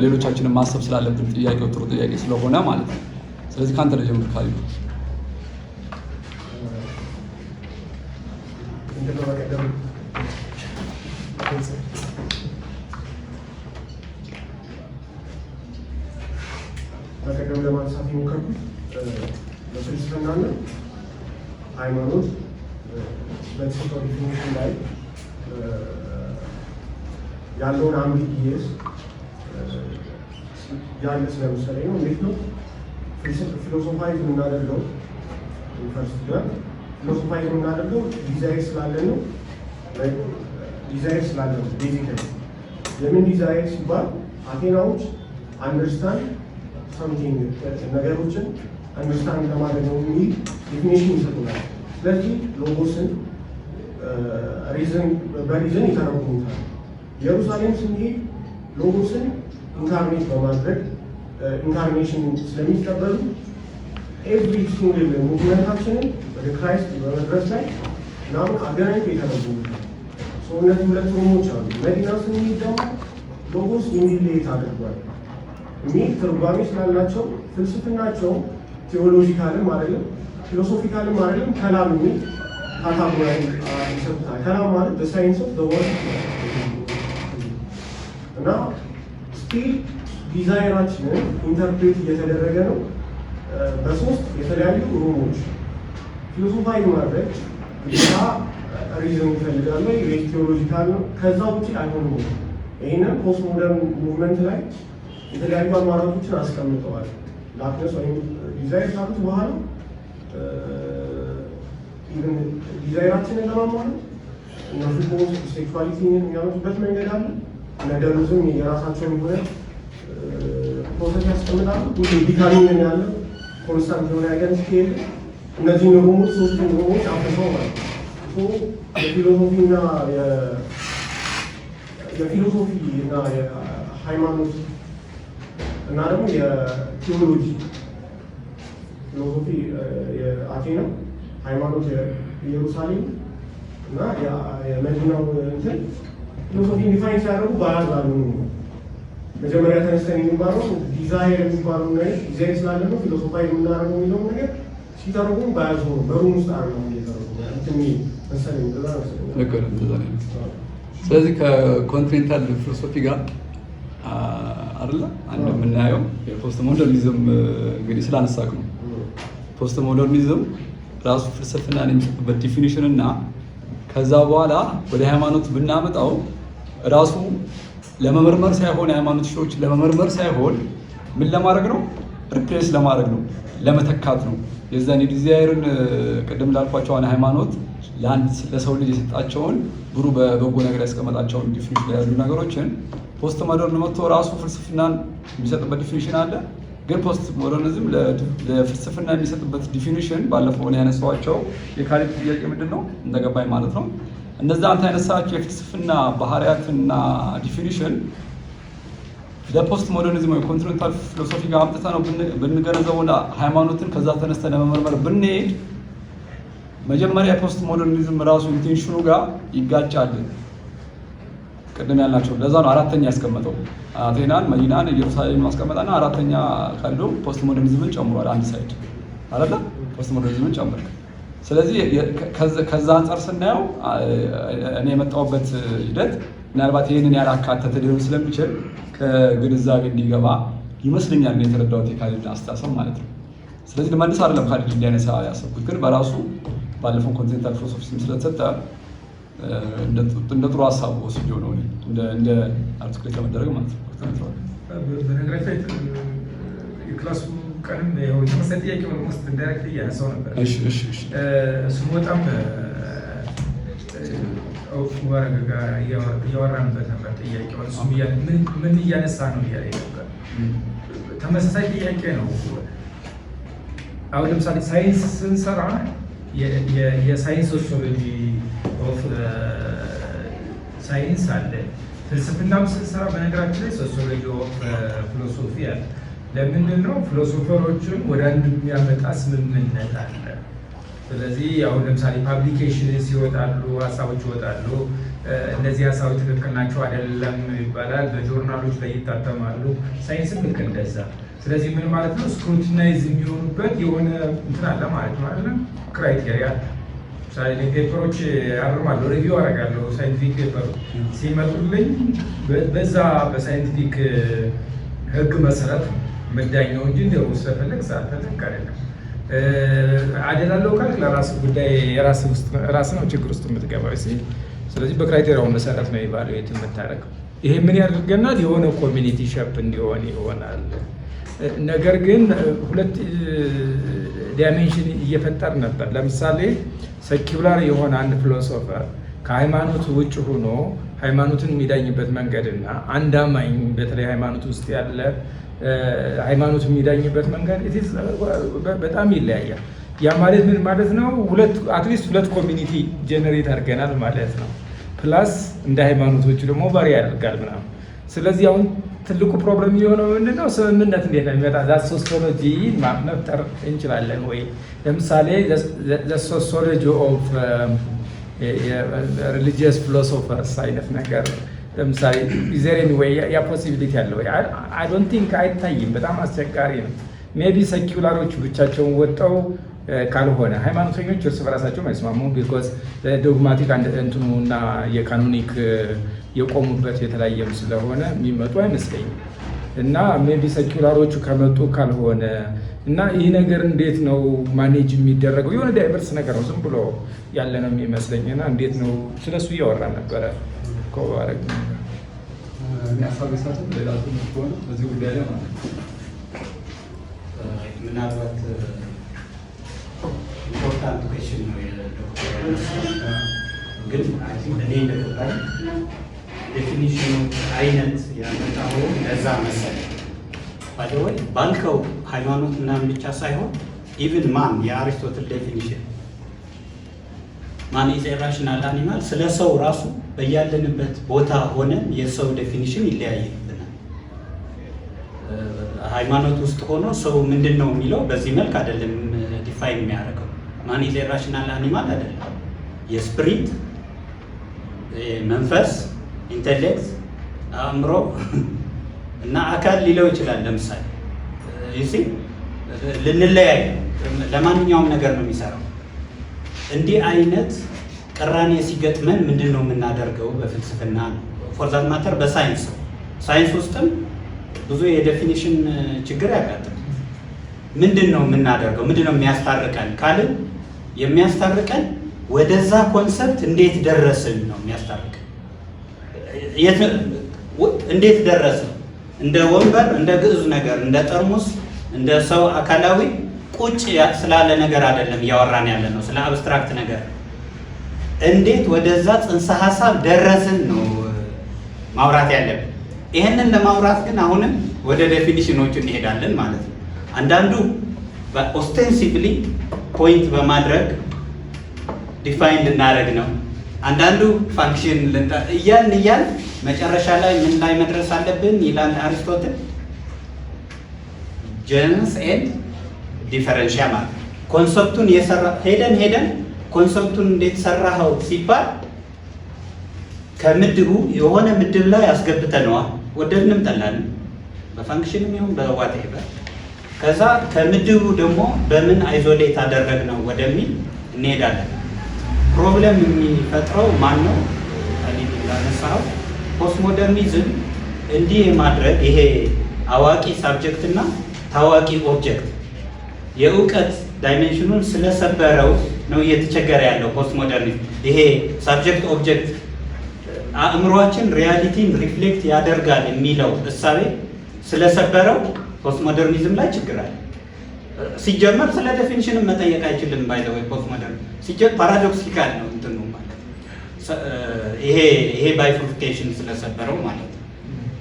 ሌሎቻችንን ማሰብ ስላለብን ጥያቄው ጥሩ ጥያቄ ስለሆነ ማለት ነው። ስለዚህ ካንተ ልጀምር ካሊዱ። በቀደም ለማንሳት የሞከርኩት በፍልስፍናና ሃይማኖት በተሰጠው ዲፊኒሽን ላይ ያለውን አምቢጊየስ ያለ ስለመሰለ ነው። እንዴት ነው ፊሎሶፋይዝ የምናደርገው? ፈርስት ጋር ፊሎሶፋይዝ የምናደርገው ዲዛይር ስላለን ነው። ዲዛይር ስላለን ነው። ቤዚካሊ የምን ዲዛይር ሲባል አቴናዎች አንደርስታንድ ሳምቲንግ ነገሮችን አንደርስታንድ ለማድረግ ነው የሚል ዴፊኒሽን ይሰጡናል። ስለዚህ ሎጎስን በሪዝን ይተረጉሙታል። ኢየሩሳሌም ስንሄድ ሎጎስን ኢንካርኔት በማድረግ ኢንካርኔሽን ስለሚቀበሉ ኤቭሪ ሲንግል ሙቭመንታችንን ወደ ክራይስት በመድረስ ላይ ምናምን አገናኝቶ የተረጉሙታል። እነዚህ ሁለት ሮሞች አሉ። መዲና ስንሄድ ደግሞ ሎጎስ ኢንዲሌት አድርጓል የሚል ትርጓሜ ስላላቸው ፍልስፍናቸው ቴዎሎጂካልም አይደለም ፊሎሶፊካልም አይደለም ከላም የሚል ካታጎሪ ይሰጡታል። ከላም ማለት በሳይንስ ኦፍ ወርድ እና ስቲል ዲዛይናችንን ኢንተርፕሬት እየተደረገ ነው በሶስት የተለያዩ ሩሞች። ፊሎሶፋዊ ማድረግ ግዴታ ሪዝን ይፈልጋል ወይ ቴዎሎጂካል ነው፣ ከዛ ውጭ አይሆንም። ይህንን ፖስት ሞደርን ሙቭመንት ላይ የተለያዩ አማራጮችን አስቀምጠዋል። ላፕነስ ወይም ዲዛይር ካሉት በኋላ ኢቨን ዲዛይራችንን ለማሟላት እነሱ ሴክሹዋሊቲን የሚያመጡበት መንገድ አለ። ነገሩዝም የራሳቸውን የሆነ ፕሮሰስ ያስቀምጣሉ። ዲካሚንን ያለ ኮንስታንት የሆነ አይደንቲቲ የለ። እነዚህን ሮሞች ሶስቱን ሮሞች አፍሰው ማለት የፊሎሶፊና የፊሎሶፊ እና የሃይማኖት እና ደግሞ የቴዎሎጂ ፊሎሶፊ የአቴና፣ ሃይማኖት የኢየሩሳሌም እና የመዲናው እንትን ፊሎሶፊ ዲፋይን ሲያደርጉ ባያዛሉ ነው። መጀመሪያ ተነስተን የሚባለው ዲዛይር የሚባለው ነገር ዲዛይር ስላለ ነው ፊሎሶፋዊ የምናደርገው የሚለው ነገር ሲተረጉ ባያዙ ነው። በሩም ውስጥ አለ እየተረጉ መሰለኝ መሰለኝ። ስለዚህ ከኮንቲኔንታል ፊሎሶፊ ጋር አይደለ አንድ የምናየው የፖስት ሞደርኒዝም እንግዲህ ስላነሳክ ነው። ፖስት ሞደርኒዝም ራሱ ፍልስፍናን የሚሰጥበት ዲፊኒሽን እና ከዛ በኋላ ወደ ሃይማኖት ብናመጣው ራሱ ለመመርመር ሳይሆን ሃይማኖት ሺዎች ለመመርመር ሳይሆን ምን ለማድረግ ነው? ሪፕሌስ ለማድረግ ነው፣ ለመተካት ነው። የዛን የዲዛይርን ቅድም ላልኳቸው ሃይማኖት ለአንድ ለሰው ልጅ የሰጣቸውን ብሩ በበጎ ነገር ያስቀመጣቸውን ዲፊኒሽን ላይ ያሉ ነገሮችን ፖስት ሞደርን መጥቶ ራሱ ፍልስፍናን የሚሰጥበት ዲፊኒሽን አለ። ግን ፖስት ሞደርኒዝም ለፍልስፍና የሚሰጥበት ዲፊኒሽን ባለፈው ነው ያነሳዋቸው። የካሊድ ጥያቄ ምንድን ነው እንደገባኝ ማለት ነው እነዛ አንተ ያነሳቸው የፍልስፍና ባህሪያትና ዲፊኒሽን ለፖስት ሞደርኒዝም ወይ ኮንቲኔንታል ፊሎሶፊ ጋር አምጥታ ነው ብንገነዘበውና ሃይማኖትን ከዛ ተነስተን ለመመርመር ብንሄድ መጀመሪያ የፖስት ሞደርኒዝም ራሱ ኢንቴንሽኑ ጋር ይጋጫል። ቅድም ያልናቸው ለዛ ነው አራተኛ ያስቀመጠው አቴናን፣ መዲናን፣ ኢየሩሳሌም ማስቀመጣና አራተኛ ካሊዶ ፖስት ሞደርኒዝምን ጨምሯል። አንድ ሳይድ አይደለ ፖስት ሞደርኒዝምን ጨምሯል። ስለዚህ ከዛ አንጻር ስናየው እኔ የመጣሁበት ሂደት ምናልባት ይህንን ያላካተተ ሊሆን ስለሚችል ከግንዛቤ እንዲገባ ይመስለኛል ነው የተረዳሁት የካሊድ አስተሳሰብ ማለት ነው። ስለዚህ ለመልስ አይደለም ካሊድ እንዲያነሳ ያሰብኩት፣ ግን በራሱ ባለፈው ኮንቲኔንታል ፊሎሶፊ ስለተሰጠ እንደ ጥሩ ሀሳብ ወስጄው ነው እንደ አርቲክሌት ለመደረግ ማለት ነው። በነገራችን የክላሱ ቀንም የመሰለ ጥያቄ ውስጥ ዳይሬክት እያነሳው ነበር። ስንወጣም ሙባረክ ጋር እያወራንበት ነበር። ጥያቄውን ምን እያነሳ ነው እያለ ነበር። ተመሳሳይ ጥያቄ ነው። አሁን ለምሳሌ ሳይንስ ስንሰራ የሳይንስ ሶሺዮሎጂ ኦፍ ሳይንስ አለ። ፍልስፍናም ስንሰራ በነገራችን ላይ ሶሺዮሎጂ ኦፍ ፊሎሶፊ አለ። ለምንድን ነው ፊሎሶፈሮችን ወደ አንድ የሚያመጣ ስምምነት አለ። ስለዚህ አሁን ለምሳሌ ፓብሊኬሽን ይወጣሉ፣ ሀሳቦች ይወጣሉ። እነዚህ ሀሳቦች ትክክል ናቸው አይደለም ይባላል፣ በጆርናሎች ላይ ይታተማሉ። ሳይንስም ልክ እንደዛ። ስለዚህ ምን ማለት ነው? ስክሩቲናይዝ የሚሆኑበት የሆነ እንትን አለ ማለት ነው፣ ክራይቴሪያ። ምሳሌ ፔፐሮች አርማለሁ፣ ሪቪው አደርጋለሁ። ሳይንቲፊክ ፔፐሮች ሲመጡልኝ በዛ በሳይንቲፊክ ህግ መሰረት ምዳኝ ነው እንጂ እንደው ስለፈለግ ሳልፈለግ አይደለም። አደላለው ካልክ ለራስ ጉዳይ ራስ ነው ችግር ውስጥ የምትገባው። ስለዚህ በክራይቴሪያው መሰረት ነው ኢቫሉዌት የምታደርገው። ይሄ ምን ያደርገናል? የሆነ ኮሚኒቲ ሸፕ እንዲሆን ይሆናል። ነገር ግን ሁለት ዳይሜንሽን እየፈጠር ነበር። ለምሳሌ ሰኪውላር የሆነ አንድ ፊሎሶፈር ከሃይማኖት ውጭ ሆኖ ሃይማኖትን የሚዳኝበት መንገድና አንድ አማኝ በተለይ ሃይማኖት ውስጥ ያለ ሃይማኖት የሚዳኝበት መንገድ በጣም ይለያያል። ያ ማለት ምን ማለት ነው? አትሊስት ሁለት ኮሚኒቲ ጀነሬት አድርገናል ማለት ነው። ፕላስ እንደ ሃይማኖቶቹ ደግሞ ባሪ ያደርጋል ምናምን። ስለዚህ አሁን ትልቁ ፕሮብለም የሆነው ምንድነው? ስምምነት እንዴት ነው የሚመጣ? ዛ ሶሲዮሎጂ መፍጠር እንችላለን ወይ? ለምሳሌ ሶሲዮሎጂ ኦፍ ሪሊጂየስ ፊሎሶፈርስ አይነት ነገር ለምሳሌ ኢዘሬን ወይ ያ ፖሲቢሊቲ ያለው አይ ዶንት ቲንክ አይታይም። በጣም አስቸጋሪ ነው። ሜቢ ሰኪውላሮች ብቻቸውን ወጣው ካልሆነ ሃይማኖተኞች እርስ በራሳቸው አይስማሙ። ቢኮዝ ዶግማቲክ እንትኑ እና የካኖኒክ የቆሙበት የተለያየም ስለሆነ የሚመጡ አይመስለኝም። እና ሜቢ ሰኪውላሮቹ ከመጡ ካልሆነ እና ይህ ነገር እንዴት ነው ማኔጅ የሚደረገው? የሆነ ዳይቨርስ ነገር ነው፣ ዝም ብሎ ያለ ነው የሚመስለኝ። እና እንዴት ነው ስለሱ እያወራ ነበረ ኮባረግ የሚያሳገሳት ሌላ ትምህርት ሆነ በዚህ ጉዳይ ላይ ማለት ነው። ምናልባት ኢምፖርታንት ኩዌሽን ነው የዶክተር ግን እኔ እንደገባኝ ዴፊኒሽኑ አይነት ያመጣው ለዛ መሰለኝ። ባይወይ ባልከው ሃይማኖት ምናምን ብቻ ሳይሆን ኢቭን ማን የአሪስቶትል ዴፊኒሽን ማን ኢዝ ኤ ራሽናል አኒማል፣ ስለ ሰው ራሱ በያለንበት ቦታ ሆነን የሰው ዴፊኒሽን ይለያይብናል። ሃይማኖት ውስጥ ሆኖ ሰው ምንድን ነው የሚለው በዚህ መልክ አይደለም ዲፋይን የሚያደርገው። ማን ኢዝ ኤ ራሽናል አኒማል አይደለም። የስፕሪት መንፈስ፣ ኢንቴሌክት፣ አእምሮ እና አካል ሊለው ይችላል። ለምሳሌ ይሲ ልንለያይ ለማንኛውም ነገር ነው የሚሰራው። እንዲህ አይነት ቅራኔ ሲገጥመን ምንድን ነው የምናደርገው? በፍልስፍና ነው ፎር ዛት ማተር በሳይንስ ውስጥም ብዙ የዴፊኒሽን ችግር ያጋጥማል። ምንድን ነው የምናደርገው? ምንድን ነው የሚያስታርቀን ካልን የሚያስታርቀን ወደዛ ኮንሰፕት እንዴት ደረስን ነው የሚያስታርቀን። እንዴት ደረስን? እንደ ወንበር፣ እንደ ግዕዝ ነገር፣ እንደ ጠርሙስ፣ እንደ ሰው አካላዊ ቁጭ ስላለ ነገር አይደለም እያወራን ያለ ነው፣ ስለ አብስትራክት ነገር። እንዴት ወደዛ ጽንሰ ሀሳብ ደረስን ነው ማውራት ያለብን። ይህንን ለማውራት ግን አሁንም ወደ ዴፊኒሽኖቹ እንሄዳለን ማለት ነው። አንዳንዱ ኦስቴንሲቭሊ ፖይንት በማድረግ ዲፋይን ልናደርግ ነው። አንዳንዱ ፋንክሽን እያልን መጨረሻ ላይ ምን ላይ መድረስ አለብን ይላል አሪስቶትል። ጀነስ ኤንድ ዲፈረንሺያ ማለት ኮንሰፕቱን የሰራ ሄደን ኮንሰፕቱን እንዴት ሰራኸው ሲባል ከምድቡ የሆነ ምድብ ላይ አስገብተነዋል፣ ወደድንም ጠላንም፣ በፋንክሽንም ይሁን በዋቴቨር። ከዛ ከምድቡ ደግሞ በምን አይዞሌት አደረግነው ወደሚል እንሄዳለን። ፕሮብለም የሚፈጥረው ማን ነው? ላነሳው ፖስትሞደርኒዝም እንዲህ የማድረግ ይሄ አዋቂ ሳብጀክት እና ታዋቂ ኦብጀክት የእውቀት ዳይሜንሽኑን ስለሰበረው ነው እየተቸገረ ያለው ፖስትሞደርኒዝም። ይሄ ሳብጀክት ኦብጀክት አእምሯችን ሪያሊቲን ሪፍሌክት ያደርጋል የሚለው እሳቤ ስለሰበረው ፖስትሞደርኒዝም ላይ ችግር አለ። ሲጀመር ስለ ዴፊኒሽንም መጠየቅ አይችልም። ባይ ዘ ወይ ፖስትሞደርን ሲጀመር ፓራዶክሲካል ነው እንትኑ ማለት ይሄ ባይፎርፊኬሽን ስለሰበረው ማለት ነው።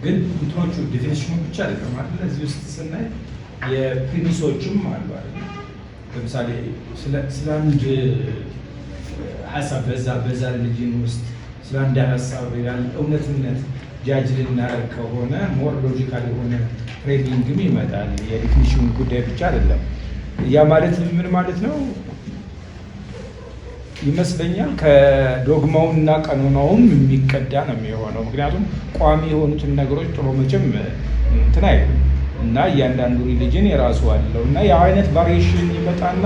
ግን እንትኖቹ ዴፊኒሽኑ ብቻ አይደለም ማለት እዚህ ውስጥ ስናይ የፕሪሚሶችም አሉ አይደል? ለምሳሌ ስለ አንድ ሀሳብ በዛ ሪሊጅን ውስጥ ስለ አንድ ሀሳብ ያለ እውነትነት ጃጅ ልናደርግ ከሆነ ሞር ሎጂካል የሆነ ትሬኒንግም ይመጣል። የዲፊኒሽን ጉዳይ ብቻ አይደለም። ያ ማለት ምን ማለት ነው ይመስለኛል ከዶግማው እና ቀኖናውም የሚቀዳ ነው የሚሆነው። ምክንያቱም ቋሚ የሆኑትን ነገሮች ጥሎ መቼም እንትን አይልም እና እያንዳንዱ ሪሊጅን የራሱ አለው እና ያ አይነት ቫሪዬሽን ይመጣና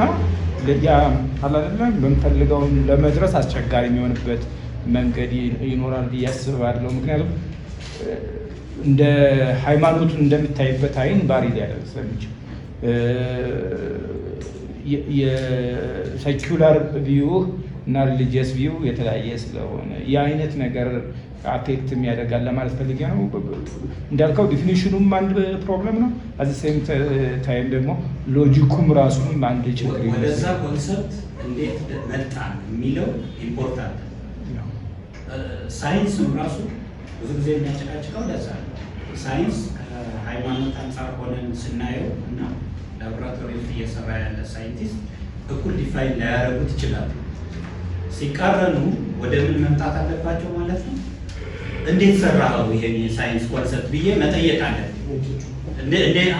ያ አላለም በምፈልገውን ለመድረስ አስቸጋሪ የሚሆንበት መንገድ ይኖራል ብዬ አስባለሁ። ምክንያቱም እንደ ሃይማኖቱን እንደምታይበት አይን ባሪ ሊያደርግ ስለሚችል የሴኩላር ቪው እና ሪሊጂየስ ቪው የተለያየ ስለሆነ የአይነት ነገር አፌክት የሚያደርጋል ለማለት ፈልጌ ነው። እንዳልከው ዲፊኒሽኑም አንድ ፕሮብለም ነው። አዚ ሴም ታይም ደግሞ ሎጂኩም ራሱም አንድ ችግር ይመስላል። ወደዛ ኮንሰፕት እንዴት መጣ የሚለው ኢምፖርታንት ነው። ሳይንስ ራሱ ብዙ ጊዜ የሚያጨቃጭቀው ለዛ ነው። ሳይንስ ከሃይማኖት አንጻር ሆነን ስናየው እና ላቦራቶሪ ውስጥ እየሰራ ያለ ሳይንቲስት እኩል ዲፋይን ላያደርጉት ይችላሉ። ሲቃረኑ ወደ ምን መምጣት አለባቸው ማለት ነው። እንዴት ሰራኸው ይሄን የሳይንስ ኮንሰፕት ብዬ መጠየቅ አለብኝ።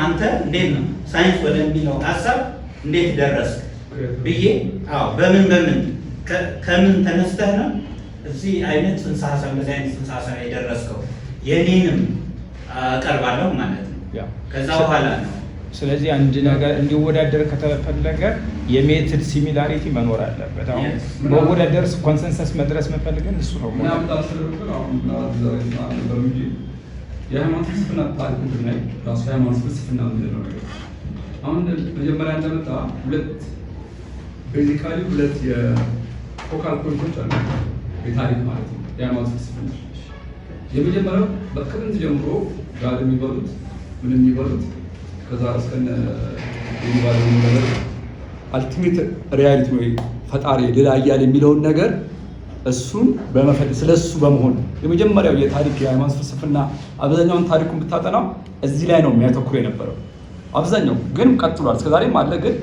አንተ እንዴት ነው ሳይንስ ወደሚለው ሀሳብ እንዴት ደረስክ ብዬ በምን ከምን ተነስተህ ነው እዚህ አይነት ጽንሰ ሀሳብ እንደዚህ አይነት ጽንሰ ሀሳብ የደረስከው የኔንም አቀርባለሁ ማለት ነው። ከዛ በኋላ ነው። ስለዚህ አንድ ነገር እንዲወዳደር ከተፈለገ የሜትድ ሲሚላሪቲ መኖር አለበት። አሁን መወዳደር ኮንሰንሰስ መድረስ መፈልገን እሱ ነው። የሃይማኖት ፍልስፍና ታሪክ ብናይ ራሱ የሃይማኖት ፍልስፍና ምንድን ነው? አሁን መጀመሪያ እንደመጣ ቤዚካሊ ሁለት የፎካል ፖይንቶች አሉ የታሪክ ማለት ነው የሃይማኖት ፍልስፍና። የመጀመሪያው በጥንት ጀምሮ ጋር የሚበሉት ምን የሚበሉት ከዛ እስከነ የሚባለው ነገር አልቲሜት ሪያሊቲ ወይ ፈጣሪ ሌላ እያለ የሚለውን ነገር እሱን በመፈለግ ስለሱ በመሆን የመጀመሪያው የታሪክ የሃይማኖት ፍልስፍና አብዛኛውን ታሪኩን ብታጠናው እዚህ ላይ ነው የሚያተኩር የነበረው። አብዛኛው ግን ቀጥሏል፣ እስከዛሬም አለ። ግን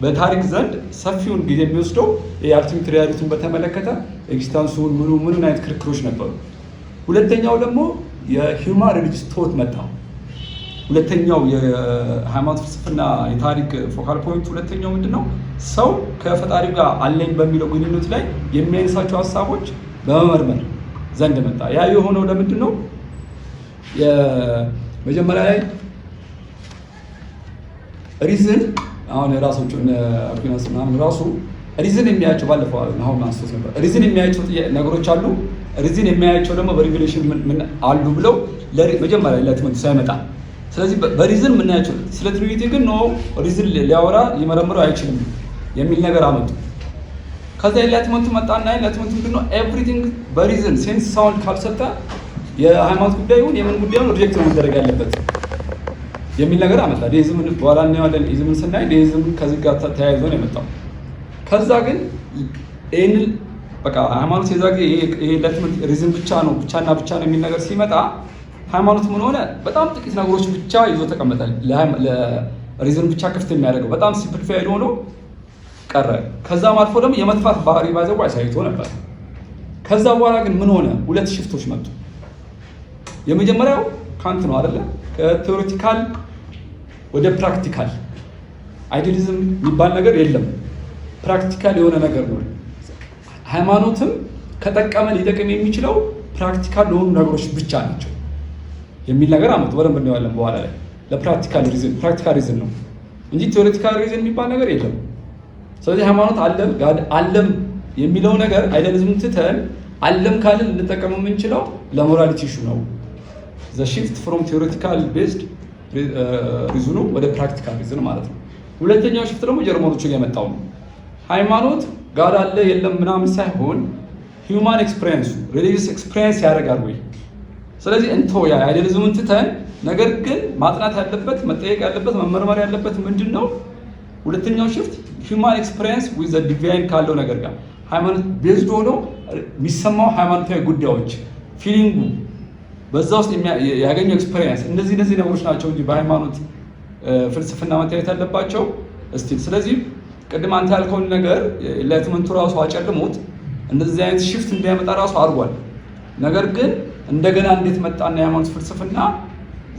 በታሪክ ዘንድ ሰፊውን ጊዜ የሚወስደው የአልቲሜት ሪያሊቲን በተመለከተ ኤግዚስታንሱን ምኑን አይነት ክርክሮች ነበሩ። ሁለተኛው ደግሞ የሂውማን ሪሊጅስ ቶት መጣ። ሁለተኛው የሃይማኖት ፍልስፍና የታሪክ ፎካል ፖይንት ሁለተኛው ምንድነው? ሰው ከፈጣሪው ጋር አለኝ በሚለው ግንኙነት ላይ የሚያነሳቸው ሀሳቦች በመመርመር ዘንድ መጣ። ያ የሆነው ለምንድን ነው? የመጀመሪያ ላይ ሪዝን አሁን የራሶቹን አኩናስ ምናምን ራሱ ሪዝን የሚያያቸው ባለፈው አሁን አንስቶት ነበር። ሪዝን የሚያያቸው ነገሮች አሉ፣ ሪዝን የሚያያቸው ደግሞ በሪቪሌሽን ምን አሉ ብለው መጀመሪያ ለትምህርት ሳይመጣ ስለዚህ በሪዝን የምናያቸው ስለ ትሪኒቲ ግን ነው ሪዝን ሊያወራ ሊመረምረው አይችልም የሚል ነገር አመጡ። ከዛ ኢንላይትመንቱ መጣና ኢንላይትመንቱ ምንድነው ኤቭሪቲንግ በሪዝን ሴንስ ሳውንድ ካልሰጠ የሃይማኖት ጉዳይ ይሁን የምን ጉዳይ ነው ሪጀክት መደረግ ያለበት የሚል ነገር አመጣ። ዴይዝምን በኋላ እናያለን። ኢዝምን ስናይ ዴይዝም ከዚህ ጋር ተያይዞ ነው የመጣው። ከዛ ግን ይሄንን በቃ ሃይማኖት የዛ ጊዜ ይሄ ኢንላይትመንት ሪዝን ብቻ ነው ብቻና ብቻ ነው የሚል ነገር ሲመጣ ሃይማኖት ምን ሆነ? በጣም ጥቂት ነገሮች ብቻ ይዞ ተቀመጠ። ለሪዝን ብቻ ክፍት የሚያደርገው በጣም ሲምፕሊፋይድ ሆኖ ቀረ። ከዛም አልፎ ደግሞ የመጥፋት ባህሪ ባይዘው አሳይቶ ነበር። ከዛ በኋላ ግን ምን ሆነ? ሁለት ሽፍቶች መጡ። የመጀመሪያው ካንት ነው አይደለ? ከቴዎሪቲካል ወደ ፕራክቲካል አይዲያሊዝም የሚባል ነገር የለም። ፕራክቲካል የሆነ ነገር ነው። ሃይማኖትም ከጠቀመ ሊጠቅም የሚችለው ፕራክቲካል ለሆኑ ነገሮች ብቻ ናቸው የሚል ነገር አመጡ። በደንብ እናየዋለን በኋላ ላይ። ለፕራክቲካል ሪዝን ነው እንጂ ቴዎሬቲካል ሪዝን የሚባል ነገር የለም። ስለዚህ ሃይማኖት አለም የሚለው ነገር አይዲያሊዝምን ትተን አለም ካልን ልንጠቀመው የምንችለው ለሞራሊቲ ኢሹ ነው። ዘ ሺፍት ፍሮም ቴዎሬቲካል ቤዝድ ሪዝኑ ወደ ፕራክቲካል ሪዝን ማለት ነው። ሁለተኛው ሽፍት ደግሞ ጀርመኖቹ ጋር የመጣው ነው። ሃይማኖት ጋር አለ የለም ምናምን ሳይሆን ሂውማን ኤክስፒሪየንሱ ሪሊጂየስ ኤክስፒሪየንስ ያደርጋል ወይ? ስለዚህ እንተው ያ አይዲያሊዝምን ትተን ነገር ግን ማጥናት ያለበት መጠየቅ ያለበት መመርመር ያለበት ምንድን ነው? ሁለተኛው ሽፍት ሂውማን ኤክስፒሪየንስ ዊዝ ዘ ዲቫይን ካለው ነገር ጋር ሃይማኖት ቤዝድ ሆኖ የሚሰማው ሃይማኖታዊ ጉዳዮች ፊሊንጉ በዛ ውስጥ ያገኘው ኤክስፒሪየንስ እነዚህ ነገሮች ናቸው እንጂ በሃይማኖት ፍልስፍና መታየት ያለባቸው እስቲ። ስለዚህ ቅድም አንተ ያልከውን ነገር ኢንላይትመንቱ ራሱ አጨልሞት እንደዚህ አይነት ሽፍት እንዲያመጣ ራሱ አድርጓል። ነገር ግን እንደገና እንዴት መጣና የሃይማኖት ፍልስፍና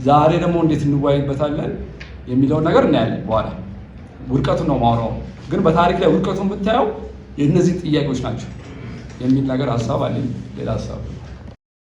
ዛሬ ደግሞ እንዴት እንወያይበታለን የሚለውን ነገር እናያለን። በኋላ ውድቀቱን ነው ማውራው፣ ግን በታሪክ ላይ ውድቀቱን ብታየው የእነዚህ ጥያቄዎች ናቸው የሚል ነገር ሀሳብ አለኝ። ሌላ ሀሳብ